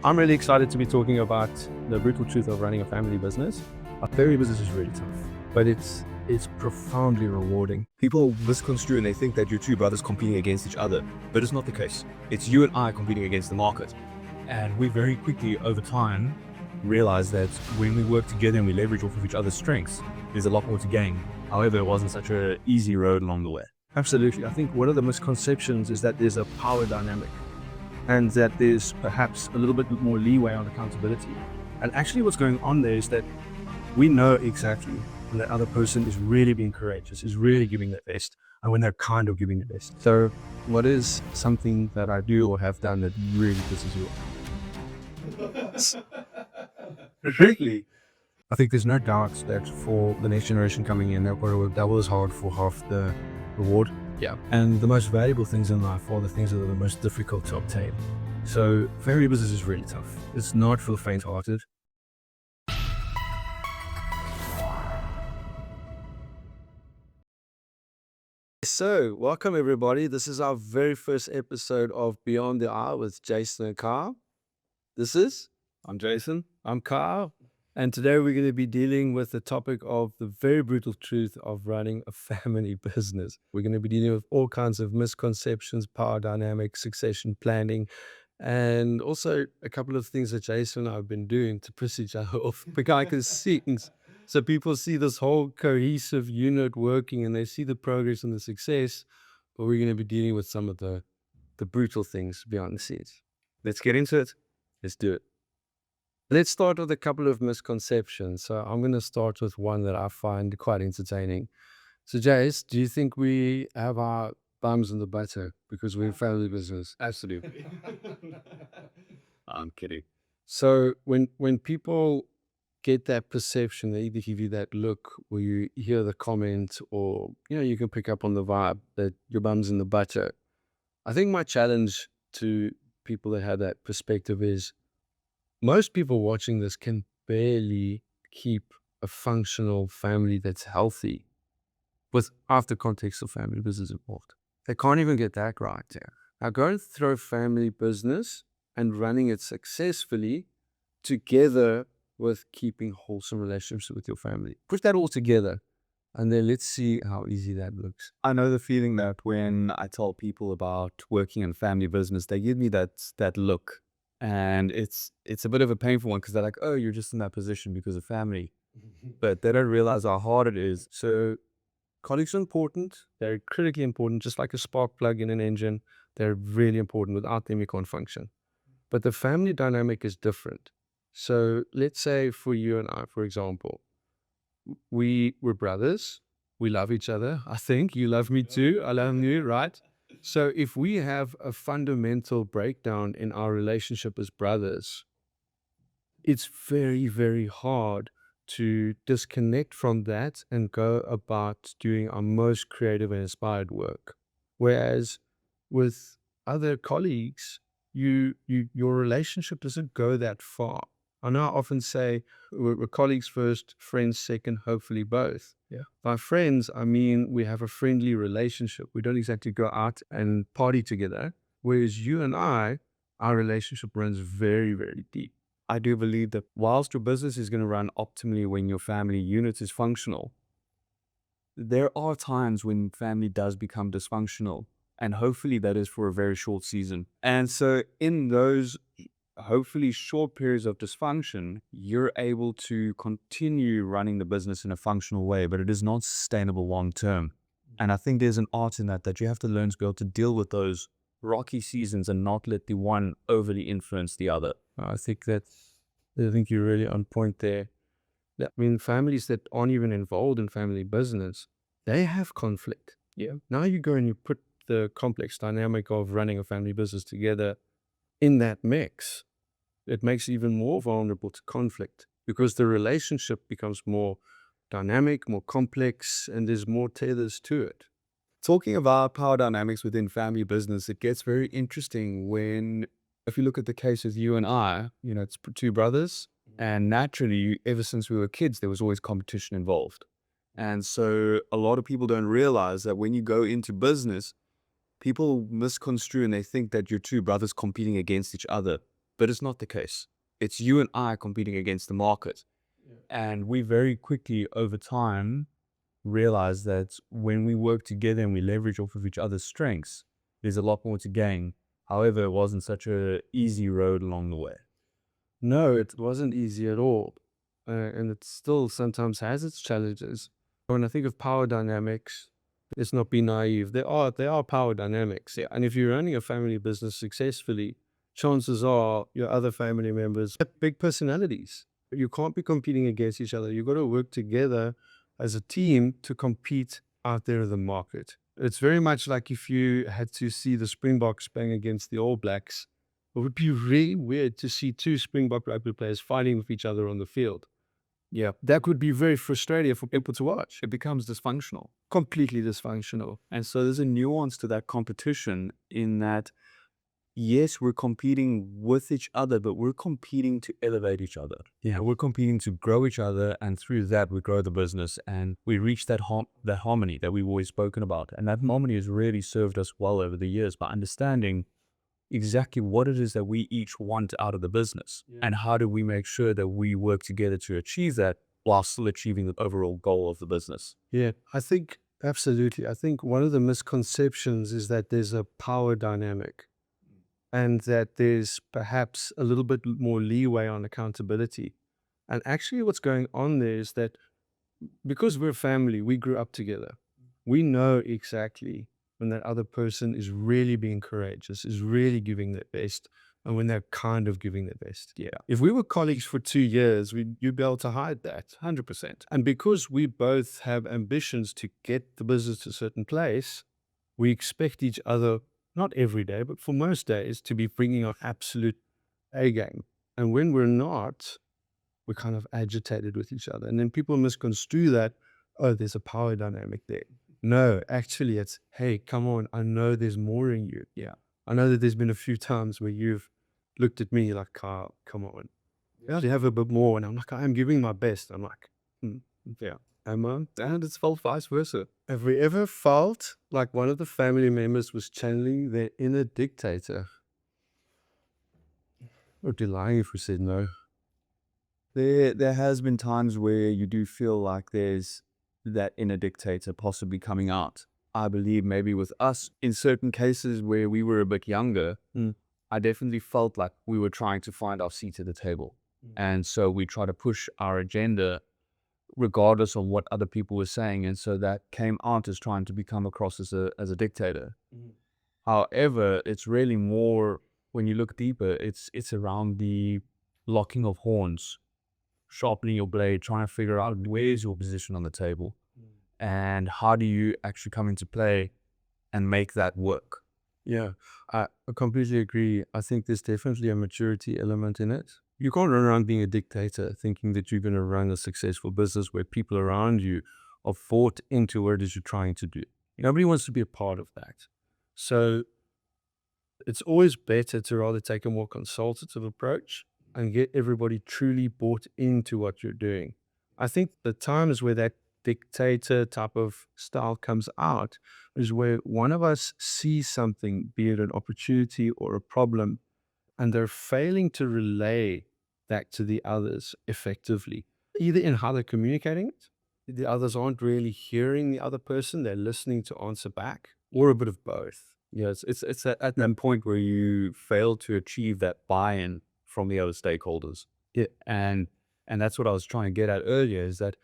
I'm really excited to be talking about the brutal truth of running a family business. A family business is really tough, but it's profoundly rewarding. People misconstrue and they think that you're two brothers competing against each other, but it's not the case. It's you and I competing against the market. And we very quickly, over time, realized that when we work together and we leverage off of each other's strengths, there's a lot more to gain. However, it wasn't such an easy road along the way. Absolutely. I think one of the misconceptions is that there's a power dynamic and that there's perhaps a little bit more leeway on accountability. And actually what's going on there is that we know exactly when that other person is really being courageous, is really giving their best, and when they're kind of giving their best. So what is something that I do or have done that really pisses you off? Really? I think there's no doubt that for the next generation coming in, they'll probably work double as hard for half the reward. Yeah. And the most valuable things in life are the things that are the most difficult to obtain. So family business is really tough. It's not for the faint-hearted. So, welcome everybody. This is our very first episode of Beyond the Eye with Jason and Carl. I'm Jason. I'm Carl. And today we're going to be dealing with the topic of the very brutal truth of running a family business. We're going to be dealing with all kinds of misconceptions, power dynamics, succession planning, and also a couple of things that Jason and I have been doing to piss each other off behind the scenes. So people see this whole cohesive unit working and they see the progress and the success, but we're going to be dealing with some of the brutal things behind the scenes. Let's get into it. Let's do it. Let's start with a couple of misconceptions. So I'm going to start with one that I find quite entertaining. So Jace, do you think we have our bums in the butter because we're a family business? Absolutely. I'm kidding. So when people get that perception, they either give you that look or you hear the comment or, you can pick up on the vibe that your bum's in the butter. I think my challenge to people that have that perspective is most people watching this can barely keep a functional family that's healthy without the context of family business involved. They can't even get that right there. Now go and throw family business and running it successfully together with keeping wholesome relationships with your family. Put that all together and then let's see how easy that looks. I know the feeling that when I tell people about working in family business, they give me that look. And it's a bit of a painful one because they're like, oh, you're just in that position because of family. But they don't realize how hard it is. So colleagues are important. They're critically important, just like a spark plug in an engine. They're really important. Without them, you can't function. But the family dynamic is different. So let's say for you and I, for example, we're brothers. We love each other. I think you love me too. I love you, right? So if we have a fundamental breakdown in our relationship as brothers, it's very, very hard to disconnect from that and go about doing our most creative and inspired work. Whereas with other colleagues, your relationship doesn't go that far. I know I often say we're colleagues first, friends second, hopefully both. Yeah. By friends, I mean we have a friendly relationship. We don't exactly go out and party together. Whereas you and I, our relationship runs very, very deep. I do believe that whilst your business is going to run optimally when your family unit is functional, there are times when family does become dysfunctional. And hopefully that is for a very short season. And so in those hopefully short periods of dysfunction, you're able to continue running the business in a functional way, but it is not sustainable long term. And I think there's an art in that you have to learn to be able to deal with those rocky seasons and not let the one overly influence the other. I think you're really on point there. I mean, families that aren't even involved in family business, they have conflict. Yeah. Now you go and you put the complex dynamic of running a family business together in that mix. It makes it even more vulnerable to conflict because the relationship becomes more dynamic, more complex, and there's more tethers to it. Talking about power dynamics within family business, it gets very interesting when, if you look at the case of you and I, it's two brothers, and naturally, ever since we were kids, there was always competition involved. And so a lot of people don't realize that when you go into business, people misconstrue and they think that you're two brothers competing against each other. but it's not the case. It's you and I competing against the market. And we very quickly over time realize that when we work together and we leverage off of each other's strengths, there's a lot more to gain. However, it wasn't such a easy road along the way. No, it wasn't easy at all. And it still sometimes has its challenges. When I think of power dynamics, let's not be naive. There are power dynamics. Yeah. And if you're running a family business successfully, chances are your other family members have big personalities. You can't be competing against each other. You've got to work together as a team to compete out there in the market. It's very much like if you had to see the Springboks playing against the All Blacks. It would be really weird to see two Springbok rugby players fighting with each other on the field. Yeah. That could be very frustrating for people to watch. It becomes dysfunctional. Completely dysfunctional. And so there's a nuance to that competition in that, yes, we're competing with each other, but we're competing to elevate each other. Yeah. We're competing to grow each other, and through that, we grow the business and we reach that harmony that we've always spoken about. And that harmony has really served us well over the years by understanding exactly what it is that we each want out of the business. Yeah. And how do we make sure that we work together to achieve that while still achieving the overall goal of the business. Yeah, I think absolutely. I think one of the misconceptions is that there's a power dynamic and that there's perhaps a little bit more leeway on accountability. And actually, what's going on there is that because we're family, we grew up together. We know exactly when that other person is really being courageous, is really giving their best, and when they're kind of giving their best. Yeah. If we were colleagues for 2 years, you'd be able to hide that 100%. And because we both have ambitions to get the business to a certain place, we expect each other, not every day, but for most days, to be bringing our absolute A game. And when we're not, we're kind of agitated with each other. And then people misconstrue that, oh, there's a power dynamic there. No, actually, it's, hey, come on, I know there's more in you. Yeah. I know that there's been a few times where you've looked at me like, Carl, come on. You have to have a bit more. And I'm like, I'm giving my best. I'm like, Yeah. am I? And it's felt vice versa. Have we ever felt like one of the family members was channeling their inner dictator? We'd be lying if we said no. There has been times where you do feel like there's that inner dictator possibly coming out. I believe maybe with us, in certain cases where we were a bit younger, I definitely felt like we were trying to find our seat at the table. And so we try to push our agenda regardless of what other people were saying. And so that came out as trying to become across as a dictator. However, it's really more, when you look deeper, it's around the locking of horns, sharpening your blade, trying to figure out where's your position on the table and how do you actually come into play and make that work. Yeah, I completely agree. I think there's definitely a maturity element in it. You can't run around being a dictator thinking that you're going to run a successful business where people around you are bought into what it is you're trying to do. Nobody wants to be a part of that. So it's always better to rather take a more consultative approach and get everybody truly bought into what you're doing. I think the times where that dictator type of style comes out is where one of us sees something, be it an opportunity or a problem, and they're failing to relay that to the others effectively, either in how they're communicating it, the others aren't really hearing the other person, they're listening to answer back, or a bit of both. Yeah, it's at that point where you fail to achieve that buy-in from the other stakeholders. Yeah. And that's what I was trying to get at earlier, is that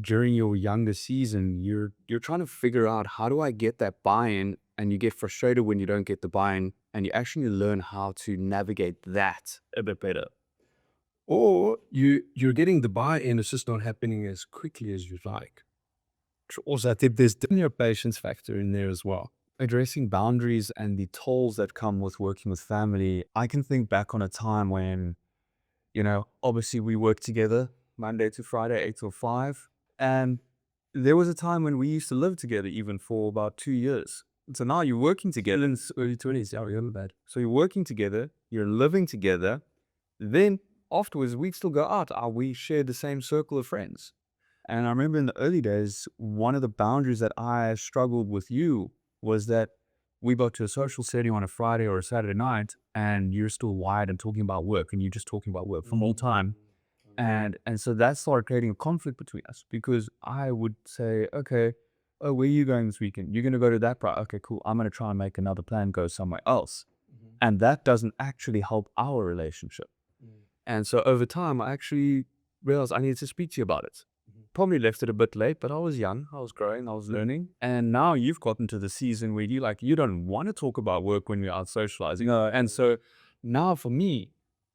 during your younger season, you're trying to figure out, how do I get that buy-in? And you get frustrated when you don't get the buy-in, and you actually learn how to navigate that a bit better. Or you're getting the buy-in, it's just not happening as quickly as you'd like. Also, I think there's definitely a patience factor in there as well. Addressing boundaries and the tolls that come with working with family, I can think back on a time when, obviously we worked together Monday to Friday, 8 till 5. And there was a time when we used to live together even for about 2 years. So now you're working together in early 20s. Yeah, you're bad. So you're working together, you're living together. Then afterwards, we'd still go out. We shared the same circle of friends. And I remember in the early days, one of the boundaries that I struggled with you was that we go to a social setting on a Friday or a Saturday night, and you're still wired and talking about work, and you're just talking about work from all time. And so that started creating a conflict between us because I would say, okay, oh, where are you going this weekend? You're going to go to that part. Okay, cool. I'm going to try and make another plan, go somewhere else. And that doesn't actually help our relationship. And so over time, I actually realized I needed to speak to you about it. Probably left it a bit late, but I was young, I was growing, I was learning. And now you've gotten to the season where you don't want to talk about work when we're out socializing. No. And so now for me,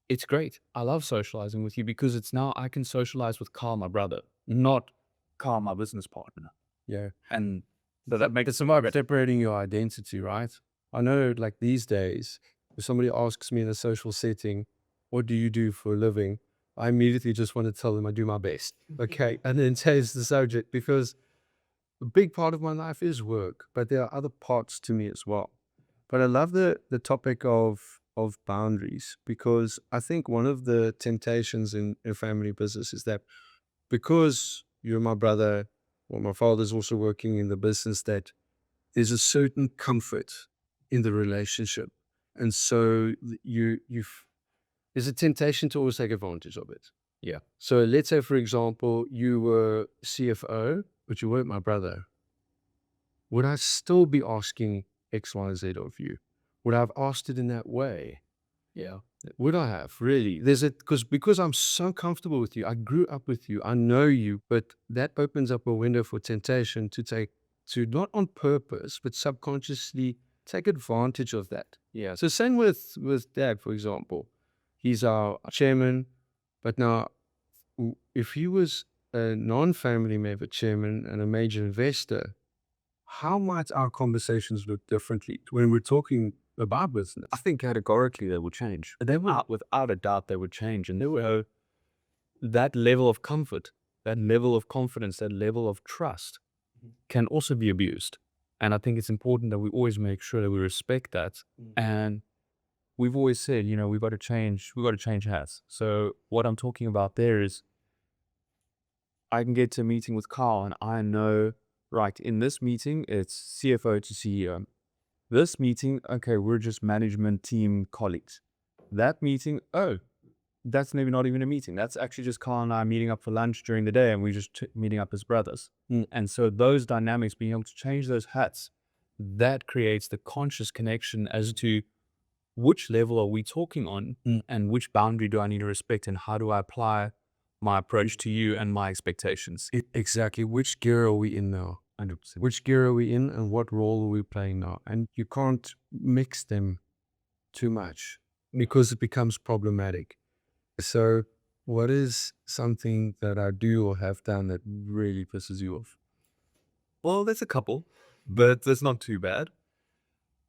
it's great. I love socializing with you because it's now I can socialize with Carl, my brother, not Carl, my business partner. Yeah. And that makes It's about separating your identity, right? I know, like these days, if somebody asks me in a social setting, what do you do for a living? I immediately just want to tell them I do my best. Okay. And then change the subject because a big part of my life is work, but there are other parts to me as well. But I love the topic of boundaries because I think one of the temptations in a family business is that because you're my brother, or my father's also working in the business, that there's a certain comfort in the relationship. And so there's a temptation to always take advantage of it. Yeah. So let's say, for example, you were CFO, but you weren't my brother. Would I still be asking X, Y, Z of you? Would I have asked it in that way? Yeah. Would I have really? There's a because I'm so comfortable with you. I grew up with you. I know you, but that opens up a window for temptation to not on purpose, but subconsciously take advantage of that. Yeah. So same with Dad, for example. He's our chairman, but now if he was a non-family member chairman and a major investor, how might our conversations look differently when we're talking about business? I think categorically they will change. They will. Without a doubt, they would change. And that level of comfort, that level of confidence, that level of trust can also be abused. And I think it's important that we always make sure that we respect that. And we've always said, we've got to change hats. So what I'm talking about there is I can get to a meeting with Carl and I know, right, in this meeting, it's CFO to CEO. This meeting, okay, we're just management team colleagues. That meeting, oh, that's maybe not even a meeting. That's actually just Carl and I meeting up for lunch during the day and we're just meeting up as brothers. And so those dynamics, being able to change those hats, that creates the conscious connection as to which level are we talking on and which boundary do I need to respect and how do I apply my approach to you and my expectations. Exactly. Which gear are we in now? 100%. Which gear are we in and what role are we playing now? And you can't mix them too much because it becomes problematic. So what is something that I do or have done that really pisses you off? Well, there's a couple, but that's not too bad.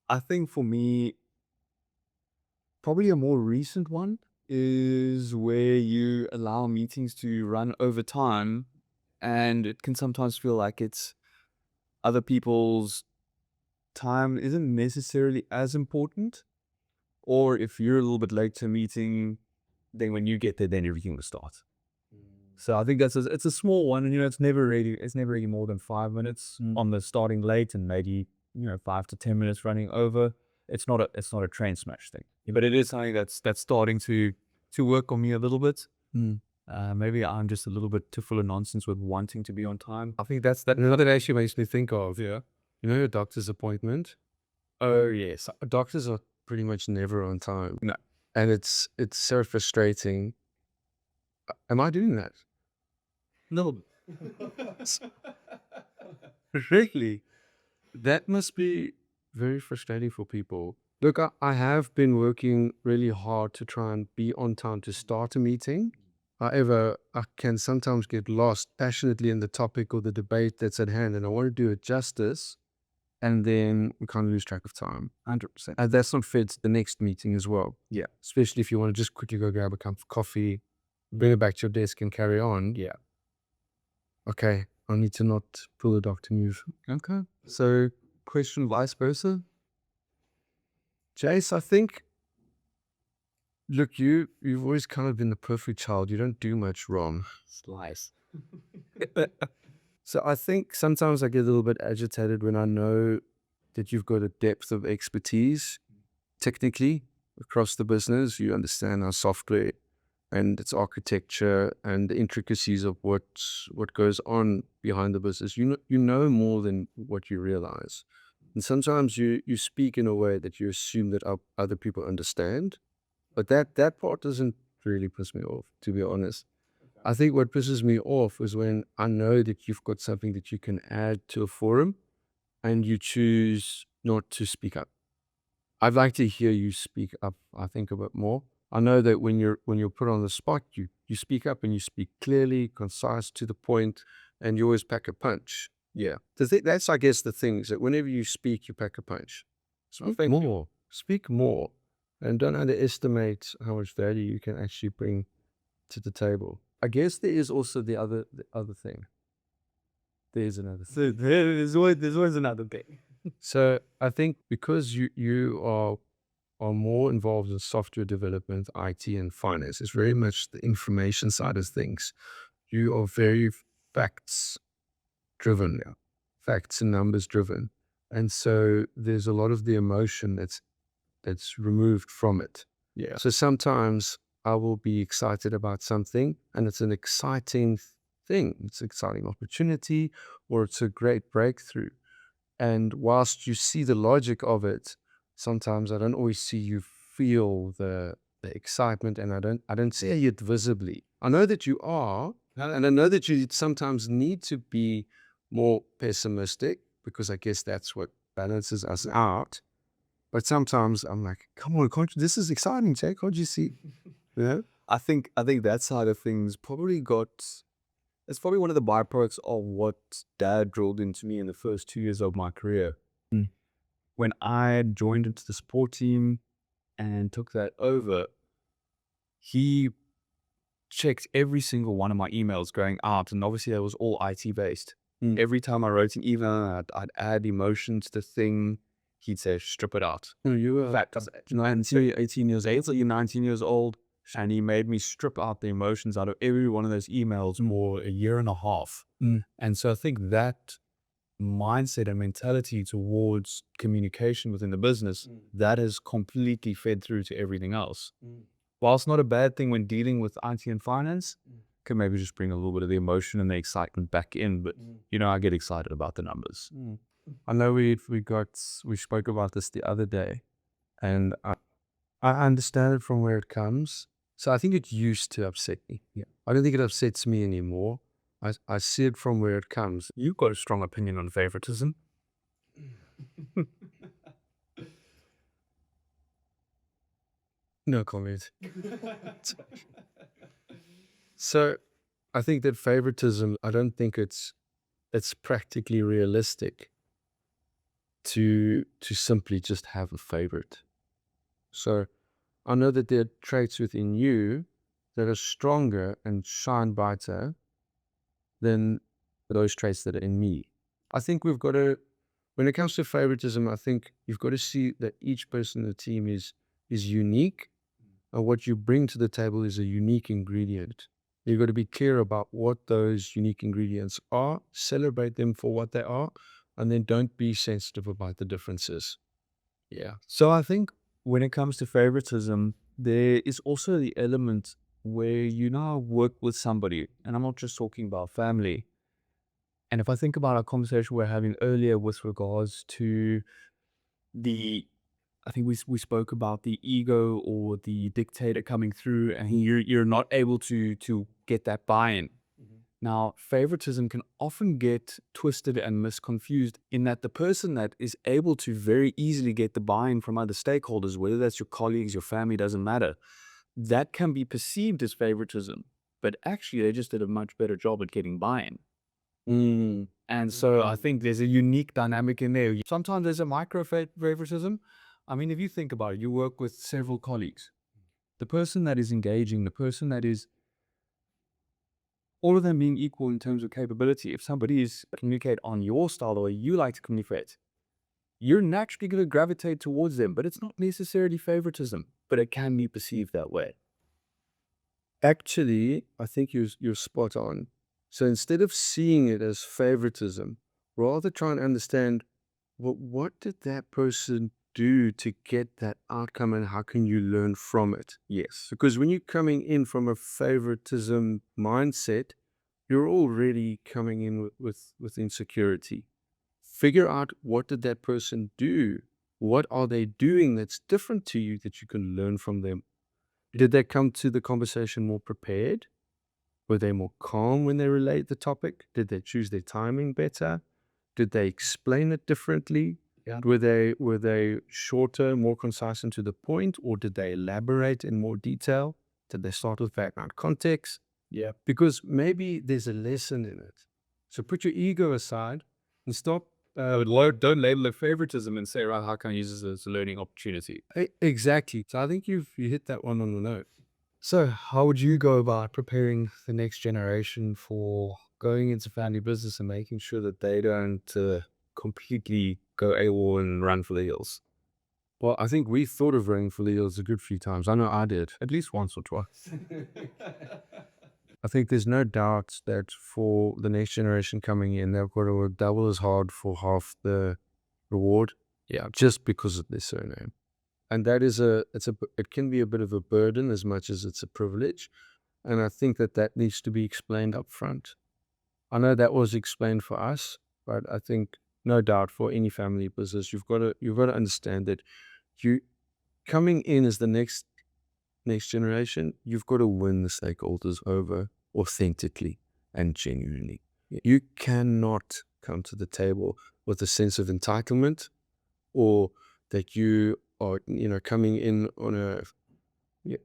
I think for me, probably a more recent one is where you allow meetings to run over time and it can sometimes feel like it's other people's time isn't necessarily as important. Or if you're a little bit late to a meeting, then when you get there, then everything will start. So I think it's a small one, and it's never really more than 5 minutes on the starting late, and maybe 5 to 10 minutes running over. It's not a train smash thing, but it is something that's starting to work on me a little bit. Maybe I'm just a little bit too full of nonsense with wanting to be on time. I think that actually makes me think of, your doctor's appointment. Oh yes, Doctors are pretty much never on time. No. And it's so frustrating. Am I doing that? no, Really? That must be very frustrating for people. Look, I have been working really hard to try and be on time to start a meeting. However, I can sometimes get lost passionately in the topic or the debate that's at hand, and I want to do it justice, and then we kind of lose track of time. 100%. And that's not fair to the next meeting as well. Yeah. Especially if you want to just quickly go grab a cup of coffee, bring it back to your desk and carry on. Yeah. Okay, I need to not pull a doctor move. Okay. So, question vice versa. Jace, I think, look, you've always kind of been the perfect child. You don't do much wrong. Slice. So I think sometimes I get a little bit agitated when I know that you've got a depth of expertise technically across the business. You understand our software and its architecture and the intricacies of what goes on behind the business. You know more than what you realize. And sometimes you speak in a way that you assume that other people understand, but that part doesn't really piss me off, to be honest. I think what pisses me off is when I know that you've got something that you can add to a forum and you choose not to speak up. I'd like to hear you speak up, I think, a bit more. I know that when you're put on the spot, you speak up and you speak clearly, concise, to the point, and you always pack a punch. Yeah. That's, I guess, the thing is that whenever you speak, you pack a punch. Speak more. Speak more. And don't underestimate how much value you can actually bring to the table. I guess there is also the other thing. There's another thing. So there's always another thing. So I think because you are more involved in software development, IT, and finance, it's very much the information side of things. You are very facts driven, facts and numbers driven, and so there's a lot of the emotion that's removed from it. Yeah. So sometimes I will be excited about something, and it's an exciting thing. It's an exciting opportunity, or it's a great breakthrough. And whilst you see the logic of it, sometimes I don't always see you feel the excitement, and I don't see it visibly. I know that you are, and I know that you sometimes need to be more pessimistic because I guess that's what balances us out. But sometimes I'm like, come on, can't you, this is exciting, Jake. Can't you see? Yeah. I think that side of things it's probably one of the byproducts of what dad drilled into me in the first 2 years of my career. Mm. When I joined into the support team and took that over, he checked every single one of my emails going out, and obviously that was all IT based. Mm. Every time I wrote an email, I'd add emotion to the thing. He'd say, strip it out. No, you were Fact, 18 years old, so you're 19 years old, and he made me strip out the emotions out of every one of those emails for a year and a half. Mm. And so I think that mindset and mentality towards communication within the business, that has completely fed through to everything else. Whilst not a bad thing when dealing with IT and finance, can maybe just bring a little bit of the emotion and the excitement back in. But, I get excited about the numbers. I know we spoke about this the other day, and I understand it from where it comes. So I think it used to upset me. Yeah. I don't think it upsets me anymore. I see it from where it comes. You've got a strong opinion on favoritism. No comment. So I think that favoritism, I don't think it's practically realistic to simply just have a favorite. So I know that there are traits within you that are stronger and shine brighter than those traits that are in me. I think we've got to, when it comes to favoritism, I think you've got to see that each person in the team is unique, and what you bring to the table is a unique ingredient. You've got to be clear about what those unique ingredients are, celebrate them for what they are, and then don't be sensitive about the differences. Yeah. So I think when it comes to favoritism, there is also the element where you now work with somebody, and I'm not just talking about family. And if I think about our conversation we're having earlier with regards to I think we spoke about the ego or the dictator coming through, and you're not able to get that buy-in. Now, favoritism can often get twisted and misconfused in that the person that is able to very easily get the buy-in from other stakeholders, whether that's your colleagues, your family, doesn't matter, that can be perceived as favoritism, but actually they just did a much better job at getting buy-in. And so I think there's a unique dynamic in there. Sometimes there's a micro favoritism. I mean, if you think about it, you work with several colleagues. The person that is engaging, the person that is, all of them being equal in terms of capability, if somebody is communicate on your style the way you like to communicate, you're naturally going to gravitate towards them, but it's not necessarily favoritism, but it can be perceived that way. Actually, I think you're spot on. So instead of seeing it as favoritism, rather try and understand what did that person do to get that outcome, and how can you learn from it? Yes. Because when you're coming in from a favoritism mindset, you're already coming in with insecurity. Figure out, what did that person do? What are they doing that's different to you that you can learn from them? Did they come to the conversation more prepared? Were they more calm when they relate the topic? Did they choose their timing better? Did they explain it differently? Yeah. Were they shorter, more concise and to the point, or did they elaborate in more detail? Did they start with background context? Yeah. Because maybe there's a lesson in it. So put your ego aside and stop. Don't label it favoritism and say, right, how can I use this as a learning opportunity? Exactly. So I think you hit that one on the note. So, how would you go about preparing the next generation for going into family business and making sure that they don't completely go AWOL and run for the hills? Well, I think we thought of running for the hills a good few times. I know I did. At least once or twice. I think there's no doubt that for the next generation coming in, they've got to work double as hard for half the reward. Yeah. Just because of their surname. And that is it can be a bit of a burden as much as it's a privilege. And I think that needs to be explained up front. I know that was explained for us, but I think no doubt for any family business, you've got to understand that you coming in as the next generation, you've got to win the stakeholders over authentically and genuinely. You cannot come to the table with a sense of entitlement, or that you are, coming in on a, yeah,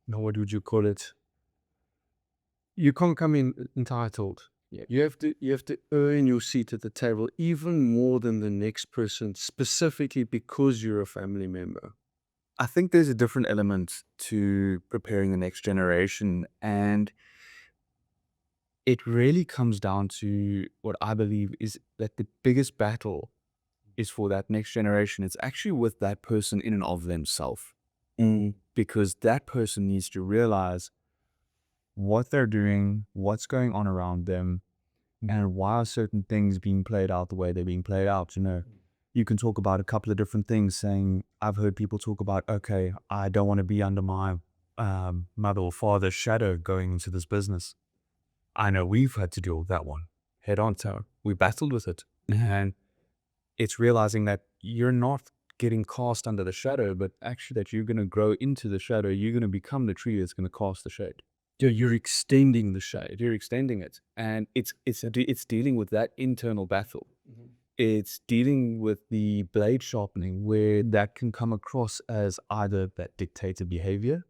no, what would you call it? You can't come in entitled. Yeah. You have to earn your seat at the table even more than the next person, specifically because you're a family member. I think there's a different element to preparing the next generation, and it really comes down to what I believe is that the biggest battle is for that next generation. It's actually with that person in and of themselves, because that person needs to realize what they're doing, what's going on around them, and why are certain things being played out the way they're being played out. You can talk about a couple of different things, saying, I've heard people talk about, okay, I don't want to be under my mother or father's shadow going into this business. I know we've had to deal with that one head on. So we battled with it. And it's realizing that you're not getting cast under the shadow, but actually that you're going to grow into the shadow. You're going to become the tree that's going to cast the shade. You're extending the shade. You're extending it. And it's dealing with that internal battle. It's dealing with the blade sharpening, where that can come across as either that dictator behavior,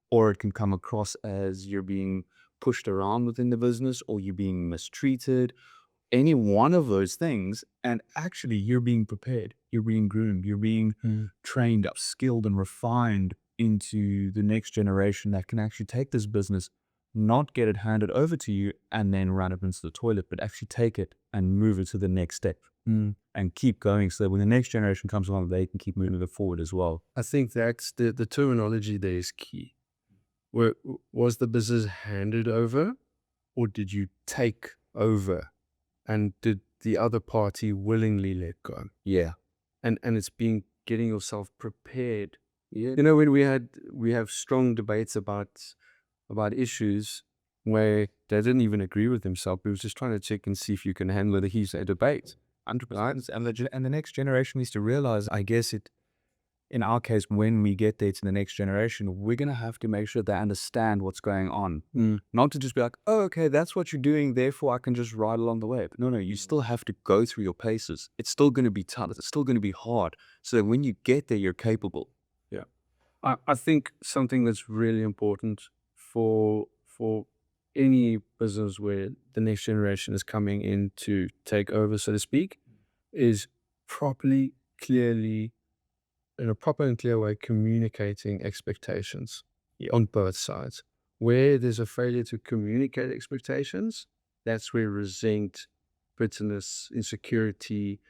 or it can come across as you're being pushed around within the business, or you're being mistreated, any one of those things. And actually you're being prepared, you're being groomed, you're being trained up, skilled and refined into the next generation that can actually take this business, not get it handed over to you and then run it into the toilet, but actually take it and move it to the next step and keep going, so that when the next generation comes along, they can keep moving it forward as well. I think that's the terminology there is key. Was the business handed over, or did you take over? And did the other party willingly let go? Yeah. And it's being getting yourself prepared. Yeah. When we have strong debates about issues where they didn't even agree with himself. He was just trying to check and see if you can handle the he's a debate. 100%. And the next generation needs to realize, I guess in our case, when we get there to the next generation, we're going to have to make sure they understand what's going on. Not to just be like, oh, okay, that's what you're doing, therefore I can just ride along the way. But no, you still have to go through your paces. It's still going to be tough. It's still going to be hard. So that when you get there, you're capable. Yeah. I think something that's really important for any business where the next generation is coming in to take over, so to speak, is properly, clearly, in a proper and clear way, communicating expectations on both sides. Where there's a failure to communicate expectations, that's where resent, bitterness, insecurity,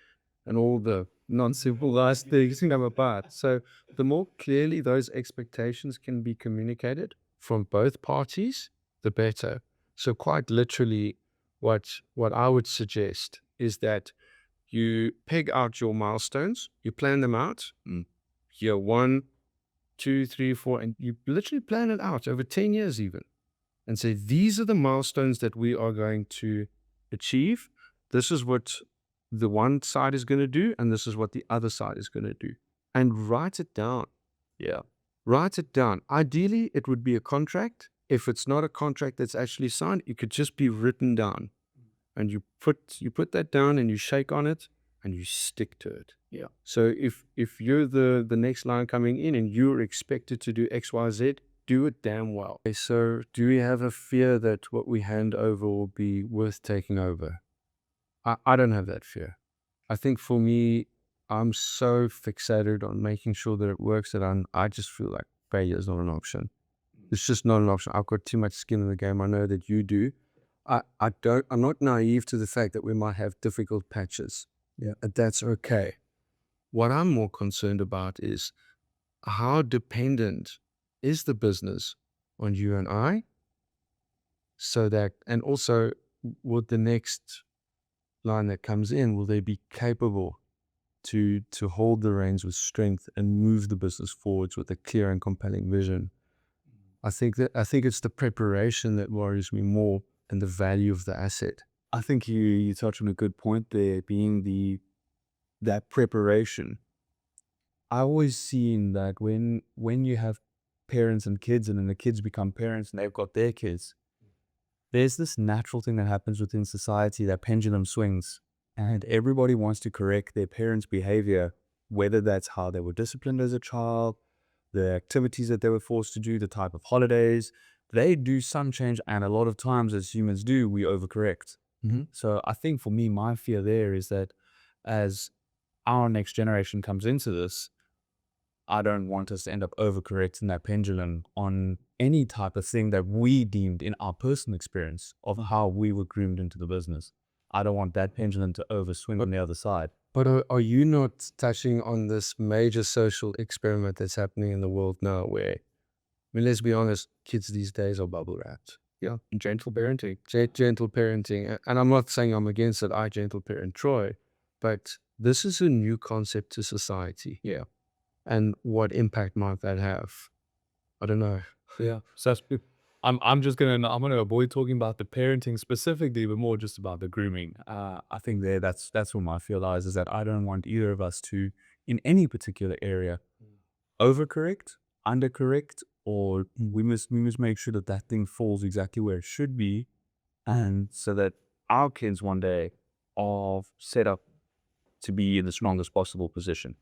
and all the non-civilized things come apart. So the more clearly those expectations can be communicated from both parties, the better. So quite literally, what I would suggest is that You peg out your milestones, you plan them out. Year 1, 2, 3, 4, and you literally plan it out over 10 years even, and say, these are the milestones that we are going to achieve. This is what the one side is going to do, and this is what the other side is going to do. And write it down. Yeah. Write it down. Ideally, it would be a contract. If it's not a contract that's actually signed, it could just be written down. And you put that down and you shake on it and you stick to it. Yeah. So if you're the next line coming in and you're expected to do X, Y, Z, do it damn well. Okay, so do we have a fear that what we hand over will be worth taking over? I don't have that fear. I think for me, I'm so fixated on making sure that it works that I just feel like failure is not an option. It's just not an option. I've got too much skin in the game. I know that you do. I'm not naive to the fact that we might have difficult patches. Yeah. That's okay. What I'm more concerned about is how dependent is the business on you and I, so that, and also, would the next line that comes in, will they be capable to hold the reins with strength and move the business forwards with a clear and compelling vision? I think it's the preparation that worries me more than the value of the asset. I think you touch on a good point there, being that preparation. I always seen that when you have parents and kids, and then the kids become parents and they've got their kids, there's this natural thing that happens within society, that pendulum swings, and everybody wants to correct their parents' behavior, whether that's how they were disciplined as a child, the activities that they were forced to do, the type of holidays. They do some change, and a lot of times, as humans do, we overcorrect. So I think for me, my fear there is that as our next generation comes into this, I don't want us to end up overcorrecting that pendulum on any type of thing that we deemed in our personal experience of how we were groomed into the business. I don't want that pendulum to overswing on the other side. But are you not touching on this major social experiment that's happening in the world now where, I mean, let's be honest, kids these days are bubble wrapped. Yeah, gentle parenting. Gentle parenting. And I'm not saying I'm against it. I gentle parent Troy, but this is a new concept to society. Yeah. And what impact might that have? I don't know. Yeah. So I'm I'm gonna avoid talking about the parenting specifically, but more just about the grooming. I think that's where my fear lies, is that I don't want either of us to, in any particular area, overcorrect, undercorrect, or we must make sure that that thing falls exactly where it should be, and so that our kids one day are set up to be in the strongest possible position.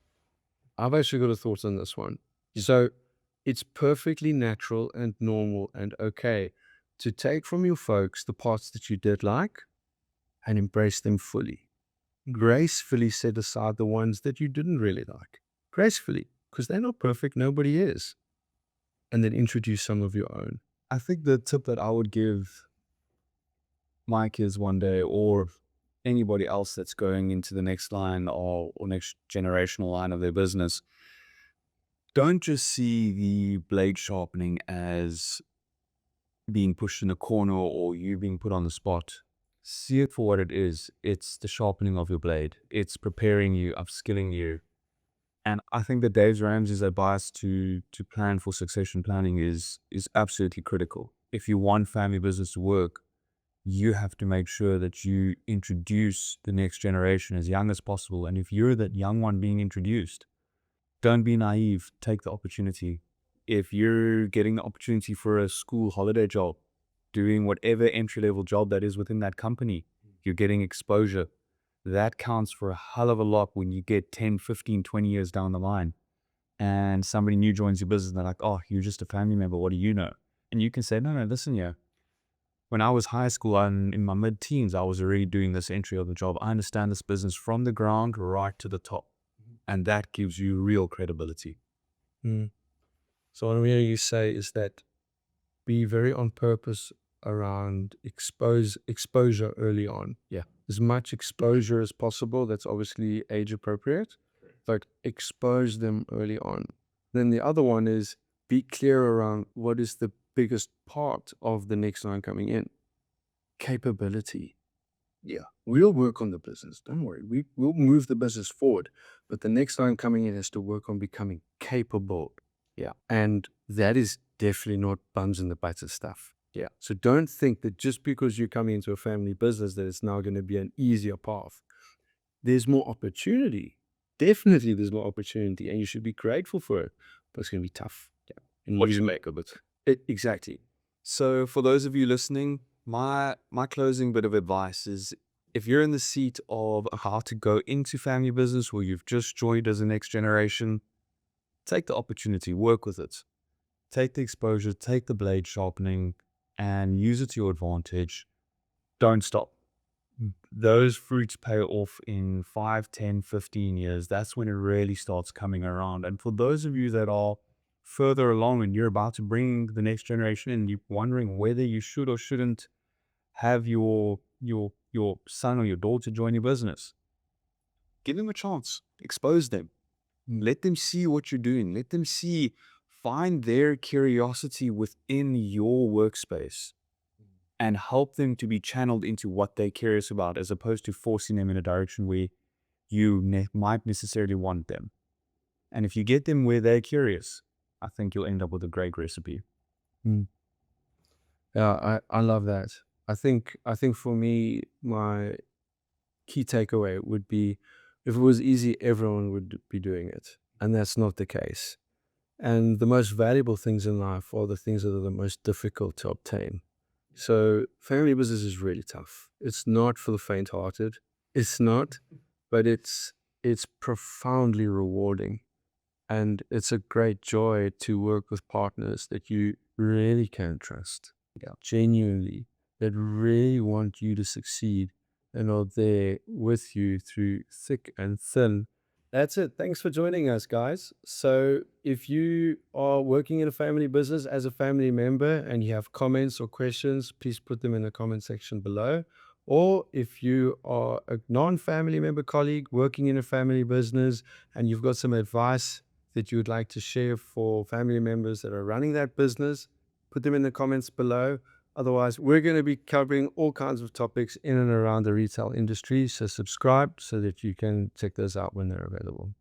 I've actually got a thought on this one. So it's perfectly natural and normal and okay to take from your folks the parts that you did like and embrace them fully. Gracefully set aside the ones that you didn't really like. Gracefully, because they're not perfect, nobody is. And then introduce some of your own. I think the tip that I would give my kids one day, or anybody else that's going into the next line or next generational line of their business, don't just see the blade sharpening as being pushed in a corner or you being put on the spot. See it for what it is. It's the sharpening of your blade. It's preparing you, upskilling you. And I think that Dave Ramsey's advice to plan for succession planning is absolutely critical. If you want family business to work, you have to make sure that you introduce the next generation as young as possible. And if you're that young one being introduced, don't be naive. Take the opportunity. If you're getting the opportunity for a school holiday job, doing whatever entry-level job that is within that company, you're getting exposure. That counts for a hell of a lot when you get 10, 15, 20 years down the line and somebody new joins your business and they're like, oh, you're just a family member. What do you know? And you can say, no, listen, yeah. When I was high school and in my mid-teens, I was already doing this entry-level job. I understand this business from the ground right to the top. And that gives you real credibility. So what I'm hearing you say is that be very on purpose around exposure early on. Yeah. As much exposure as possible. That's obviously age appropriate, but expose them early on. Then the other one is be clear around what is the biggest part of the next line coming in. Capability. Yeah, we'll work on the business. Don't worry. We'll move the business forward. But the next time coming in has to work on becoming capable. Yeah. And that is definitely not bums in the butter stuff. Yeah. So don't think that just because you're coming into a family business that it's now going to be an easier path. There's more opportunity. Definitely there's more opportunity, and you should be grateful for it. But it's going to be tough. Yeah. And What you make of it. exactly. So for those of you listening, my closing bit of advice is if you're in the seat of how to go into family business or you've just joined as a next generation, take the opportunity, work with it. Take the exposure, take the blade sharpening and use it to your advantage. Don't stop. Those fruits pay off in 5, 10, 15 years. That's when it really starts coming around. And for those of you that are further along and you're about to bring the next generation and you're wondering whether you should or shouldn't have your son or your daughter join your business, give them a chance. Expose them. Let them see what you're doing. Let them see, find their curiosity within your workspace and help them to be channeled into what they're curious about, as opposed to forcing them in a direction where you might necessarily want them. And if you get them where they're curious, I think you'll end up with a great recipe. Yeah, I love that. I think for me, my key takeaway would be if it was easy, everyone would be doing it. And that's not the case. And the most valuable things in life are the things that are the most difficult to obtain. So family business is really tough. It's not for the faint-hearted. It's not, but it's profoundly rewarding. And it's a great joy to work with partners that you really can trust. Yeah. Genuinely, that really want you to succeed and are there with you through thick and thin. That's it. Thanks for joining us, guys. So, if you are working in a family business as a family member and you have comments or questions, please put them in the comment section below. Or if you are a non family member colleague working in a family business and you've got some advice that you would like to share for family members that are running that business, put them in the comments below. Otherwise, we're going to be covering all kinds of topics in and around the retail industry. So subscribe so that you can check those out when they're available.